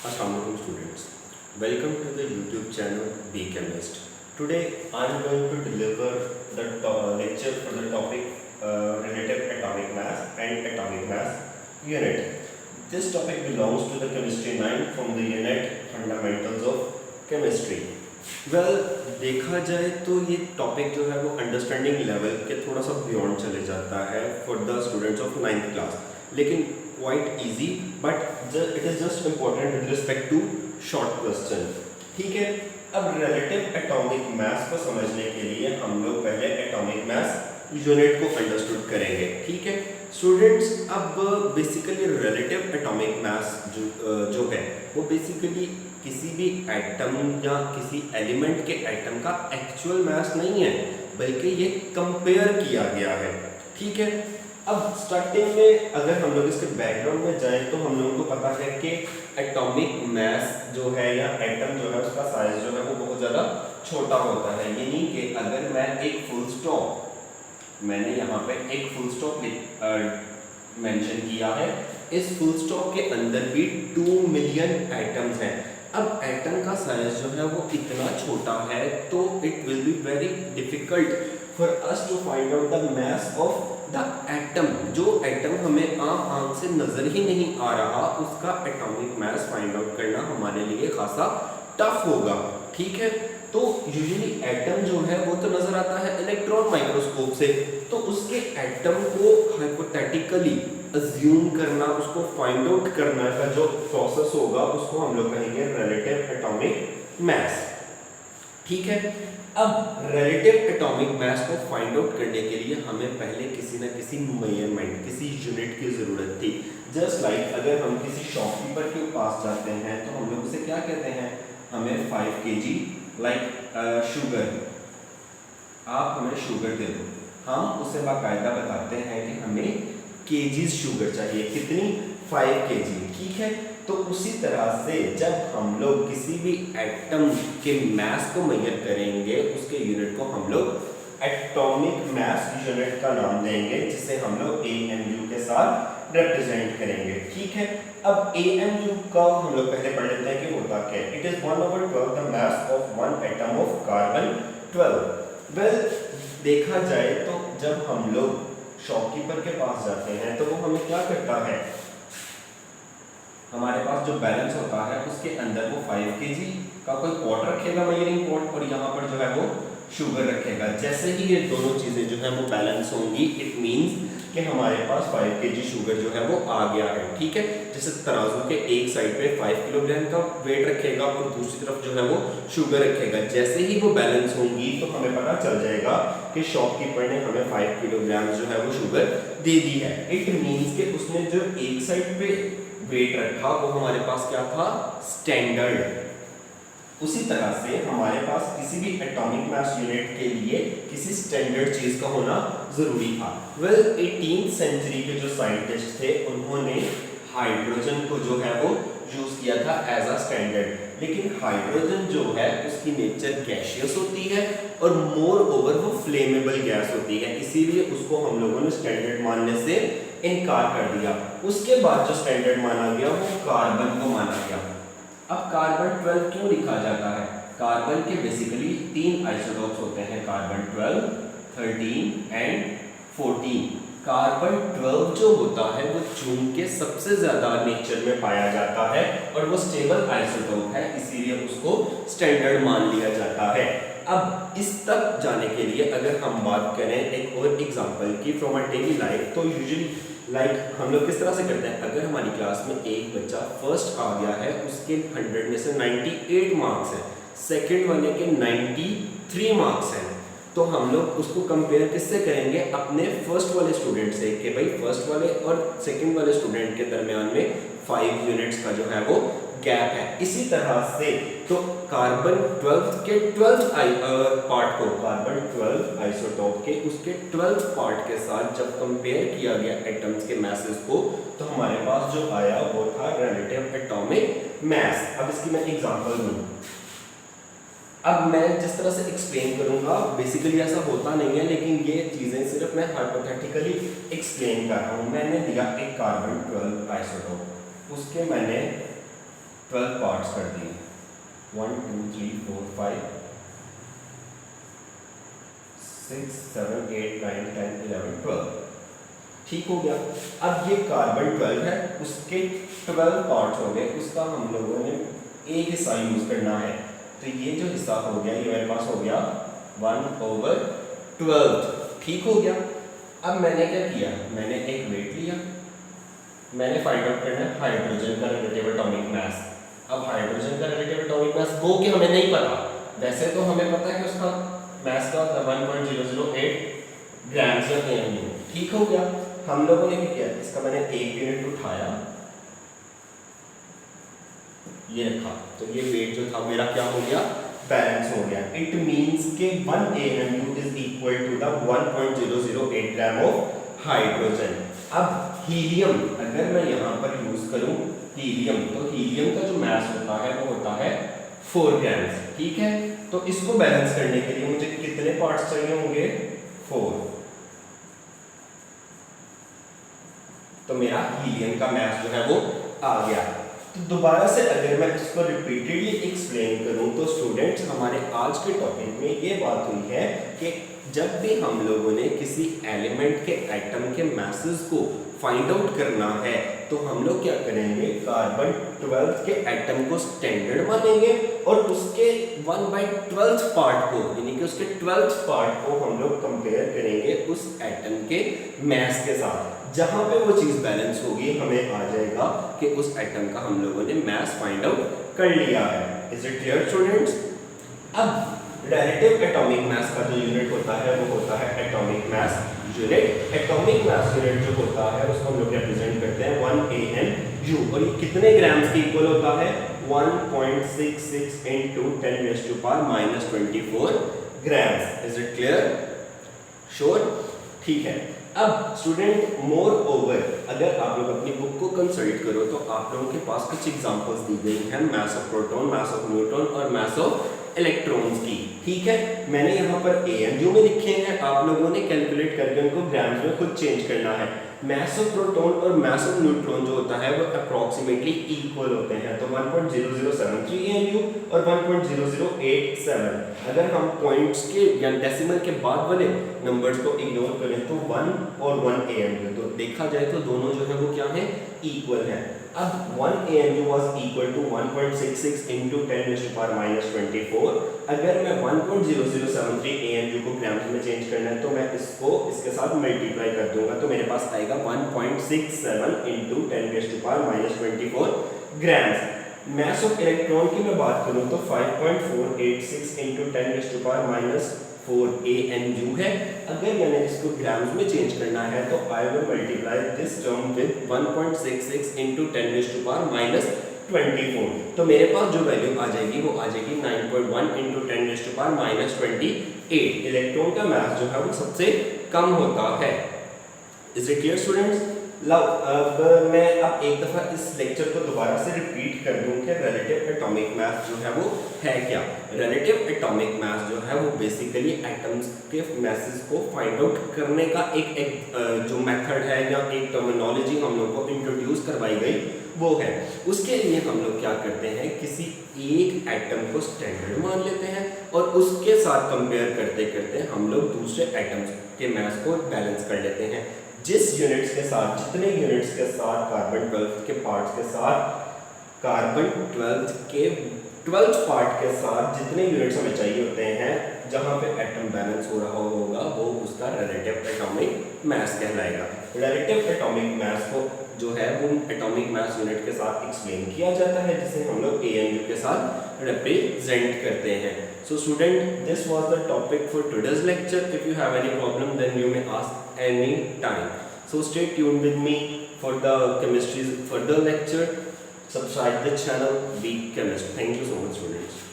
Assalamualaikum students. Welcome to the YouTube channel Be Chemist. Today I am going to deliver the lecture for the topic related atomic mass and atomic mass unit. This topic belongs to the chemistry 9 from the unit fundamentals of chemistry. Well, देखा जाए तो ये topic जो है वो understanding level के थोड़ा सा बियॉन्ड चले जाता है for the students of 9th class, लेकिन quite easy, but it is just important with respect to short question. ठीक है, अब रिलेटिव एटॉमिक मास को समझने के लिए हम लोग पहले एटॉमिक मास यूनिट को अंडरस्टूड करेंगे. ठीक है स्टूडेंट्स, अब बेसिकली रिलेटिव एटॉमिक मास जो है वो बेसिकली किसी भी एटम या किसी एलिमेंट के एटम का एक्चुअल मास नहीं है, बल्कि ये कंपेयर किया गया है. ठीक है, अब स्टार्टिंग में अगर हम लोग इसके बैकग्राउंड में जाएं तो हम लोगों को पता है कि एटॉमिक मास जो है या एटम जो है उसका साइज जो है वो बहुत ज़्यादा छोटा होता है. यानी कि अगर मैं एक फुल स्टॉप, मैंने यहाँ पे एक फुल स्टॉप मेंशन किया है, इस फुल स्टॉप के अंदर भी 2 मिलियन एटम्स हैं. अब एटम का साइज जो है वो इतना छोटा है तो it will be very difficult for us to find out the mass of the atom. जो एटम हमें आंख से नजर ही नहीं आ रहा, उसका एटॉमिक मास फाइंड आउट करना हमारे लिए खासा टफ होगा. ठीक है, तो यूजुअली एटम जो है वो तो नजर आता है इलेक्ट्रॉन माइक्रोस्कोप से, तो उसके एटम को हाइपोथेटिकली अज्यूम करना, उसको फाइंड आउट करना का जो प्रोसेस होगा उसको हम लोग कहेंगे रिलेटिव एटॉमिक मास. ठीक है, अब रिलेटिव एटॉमिक मास को फाइंड आउट करने के लिए हमें पहले किसी न किसी मेजरमेंट, किसी यूनिट की ज़रूरत थी. जस्ट लाइक अगर हम किसी शॉपकीपर के पास जाते हैं तो हम लोग उसे क्या कहते हैं, हमें 5 kg लाइक शुगर, आप हमें शुगर दे दो. हम उसे बाकायदा बताते हैं कि हमें केजीज शुगर चाहिए, कितनी, 5 kg. ठीक है, तो उसी तरह से जब हम लोग किसी भी एटम के मास को मेजर करेंगे, उसके यूनिट को हम लोग एटॉमिक मास यूनिट का नाम देंगे, जिसे हम लोग AMU के साथ रिप्रेजेंट करेंगे. ठीक है, अब AMU का हम लोग पहले पढ़ लेते हैं कि होता क्या है. It is 1/12 the mass of one atom of carbon 12. Well, देखा जाए तो जब हम लोग शॉपकीपर के पास जाते हैं तो वो हमें क्या करता है, हमारे पास जो बैलेंस होता है उसके अंदर वो 5 kg का कोई पॉट रखेगा, मेजरिंग पॉट, और यहाँ पर जो है वो शुगर रखेगा. जैसे ही ये दोनों चीज़ें जो है वो बैलेंस होंगी, इट मींस कि हमारे पास 5 kg शुगर जो है वो आ गया है. ठीक है, जैसे तराजू के एक साइड पे 5 किलोग्राम का वेट रखेगा और दूसरी तरफ जो है वो शुगर रखेगा. जैसे ही वो बैलेंस होंगी तो हमें पता चल जाएगा कि शॉपकीपर ने हमें 5 किलोग्राम जो है वो शुगर दे दी है. इट मीन्स कि उसने जो एक साइड पे वेट रखा वो हमारे पास क्या था, स्टैंडर्ड. उसी तरह से हमारे पास किसी भी एटॉमिक मास यूनिट के लिए किसी स्टैंडर्ड चीज का होना जरूरी था. वेल, 18th सेंचुरी के जो साइंटिस्ट थे उन्होंने हाइड्रोजन को जो है वो यूज किया था एज अ स्टैंडर्ड. लेकिन हाइड्रोजन जो है उसकी नेचर गैसियस होती है और मोर ओवर वो फ्लेमेबल गैस होती है, इसीलिए उसको हम लोगों ने स्टैंडर्ड मानने से इनकार कर दिया. उसके बाद जो स्टैंडर्ड माना गया वो कार्बन को माना गया. अब कार्बन 12 क्यों लिखा जाता है, कार्बन के बेसिकली 3 आइसोटोप्स होते हैं, कार्बन 12, 13 एंड 14. कार्बन 12 जो होता है वो चूंकि सबसे ज्यादा नेचर में पाया जाता है और वो स्टेबल आइसोटोप है, इसीलिए उसको स्टैंडर्ड मान लिया जाता है. अब इस तक जाने के लिए अगर हम बात करें एक और एग्जांपल की फ्रॉम अ डेली लाइफ, तो यूजुअली लाइक हम लोग किस तरह से करते हैं, अगर हमारी क्लास में एक बच्चा फर्स्ट आ गया है, उसके 100 में से 98 मार्क्स हैं, सेकंड वाले के 93 मार्क्स हैं, तो हम लोग उसको कंपेयर किससे करेंगे, अपने फर्स्ट वाले स्टूडेंट से, कि भाई फर्स्ट वाले और सेकंड वाले स्टूडेंट के दरमियान में 5 यूनिट्स का जो है वो गैप है. इसी तरह से तो कार्बन 12 के 12th पार्ट को, कार्बन 12 आइसोटोप के उसके 12th पार्ट के साथ जब कंपेयर किया गया एटम्स के मासेस को, तो हमारे पास जो आया वो था रिलेटिव एटॉमिक मास. अब इसकी मैं एग्जांपल दूं. अब मैं जिस तरह से एक्सप्लेन करूंगा, बेसिकली ऐसा होता नहीं है, लेकिन ये चीजें सिर्फ मैं हाइपोथेटिकली एक्सप्लेन कर रहा हूं. मैंने लिया एक कार्बन 12 आइसोटोप, उसके मैंने 12 पार्ट्स कर दिए, 1 2 3 4 5 6 7 8 9 10 11 12। ठीक हो गया। अब ये कार्बन 12 है, उसके 12 पार्ट्स हो गए, उसका हम लोगों ने एक हिस्सा यूज करना है। तो ये जो हिस्सा हो गया ये मेरे पास हो गया 1/12। ठीक हो गया। अब मैंने क्या किया, मैंने एक वेट लिया, मैंने फाइंड आउट करना है हाइड्रोजन का रिलेटिव एटॉमिक मास। अब हाइड्रोजन का रिलेटिव एटॉमिक मास वो कि हमें नहीं पता, वैसे तो हमें पता है कि उसका मास का 1.008 ग्राम्स या केएमयू। ठीक हो गया। हम लोगों ने क्या किया, इसका मैंने एक यूनिट उठाया, ये रखा, तो ये वेट जो था मेरा क्या हो गया, बैलेंस हो गया। इट मींस के 1 AMU is equal to the 1.008 gram of hydrogen. अब हीलियम अगर मैं यहाँ पर यूज करूं हीलियम, तो हीलियम का जो मास होता है वो होता है 4 ग्राम्स। ठीक है, तो इसको बैलेंस करने के लिए मुझे कितने पार्ट्स चाहिए होंगे, 4। तो मेरा हीलियम का मास जो है वो आ गया। तो दोबारा से अगर मैं इसको रिपीटेडली एक्सप्लेन करूं तो स्टूडेंट्स, हमारे आज के टॉपिक में ये बात हुई है कि जब भी हम लोगों ने किसी एलिमेंट के एटम के मासेस को फाइंड आउट करना है तो हम लोग क्या करेंगे, कार्बन 12 के एटम को स्टैंडर्ड मानेंगे और उसके 1/12 पार्ट को, यानी कि उसके 12th पार्ट को हम लोग कंपेयर करेंगे उस एटम के मास के साथ। जहां पे वो चीज बैलेंस होगी हमें आ जाएगा कि उस एटम का हम लोगों ने मास फाइंड आउट कर लिया है। Is it clear students? अब रिलेटिव एटॉमिक मास का जो यूनिट होता है वो होता है atomic mass unit. Atomic mass unit जो होता है उसको हम लोग रिप्रेजेंट करते हैं 1 AMU, और ये कितने ग्राम्स के इक्वल होता है, 1.66 into 10⁻⁻24 grams. Is it clear? Sure? ठीक है। अब स्टूडेंट मोर ओवर अगर आप लोग अपनी बुक को कंसल्ट करो तो आप लोगों के पास कुछ एग्जांपल्स दी गई हैं mass of proton, mass of neutron और मास ऑफ इलेक्ट्रॉन्स की। ठीक है, मैंने यहाँ पर AMU में लिखे हैं, आप लोगों ने कैलकुलेट करके उनको ग्राम्स में खुद चेंज करना है। मास ऑफ प्रोटॉन और मास ऑफ न्यूट्रॉन जो होता है वो अप्रॉक्सीमेटली इक्वल होते हैं, तो 1.0073 AMU और 1.0087। अगर हम पॉइंट्स के या डेसिमल के बाद वाले नंबर्स को इग्नोर करें तो 1 और 1 AMU, तो देखा जाए तो दोनों जो है वो क्या है, इक्वल है। अब 1 AMU was equal to 1.66 into 10⁻⁻24। अगर मैं 1.0073 AMU को ग्राम्स में चेंज करना है तो मैं इसको इसके साथ मल्टीप्लाई कर दूंगा, तो मेरे पास आएगा 1.67 into 10⁻⁻24 grams. Mass of electron की मैं बात करूं तो 5.486 into 10⁻⁴ AMU है। अगर मैंने इसको ग्राम्स में चेंज करना है तो I will multiply this term with 1.66 into 10⁻24, तो मेरे पास जो वैल्यू आ जाएगी वो आ जाएगी 9.1 into 10⁻28। इलेक्ट्रॉन का मास जो है वो सबसे कम होता है। Is it clear students? अब मैं एक दफ़ा इस लेक्चर को दोबारा से रिपीट कर दूं कि रिलेटिव एटॉमिक मास जो है वो है क्या। रिलेटिव एटॉमिक मास जो है वो बेसिकली एटम्स के मासेस को फाइंड आउट करने का एक जो मेथड है या एक टर्मिनोलॉजी हम लोग को इंट्रोड्यूस करवाई गई वो है। उसके लिए हम लोग क्या करते हैं, किसी एक एटम को स्टैंडर्ड मान लेते हैं और उसके साथ कंपेयर करते करते हम लोग दूसरे एटम्स के मास को बैलेंस कर लेते हैं। जिस यूनिट्स के साथ, जितने यूनिट्स के साथ कार्बन 12 के पार्ट्स के साथ, कार्बन 12 के 12th पार्ट के साथ जितने यूनिट्स हमें चाहिए होते हैं जहां पे एटम बैलेंस हो रहा होगा वो उसका रिलेटिव एटॉमिक मास कहलाएगा। रिलेटिव एटॉमिक मास को जो है वो एटॉमिक मास यूनिट के साथ एक्सप्लेन किया जाता है जिसे हम लोग AMU के साथ रिप्रेजेंट करते हैं। So student, this was the topic for today's lecture. If you have any problem then you may ask any time. So stay tuned with me for the chemistry's further lecture. Subscribe the channel, Be Chemist. Thank you so much students.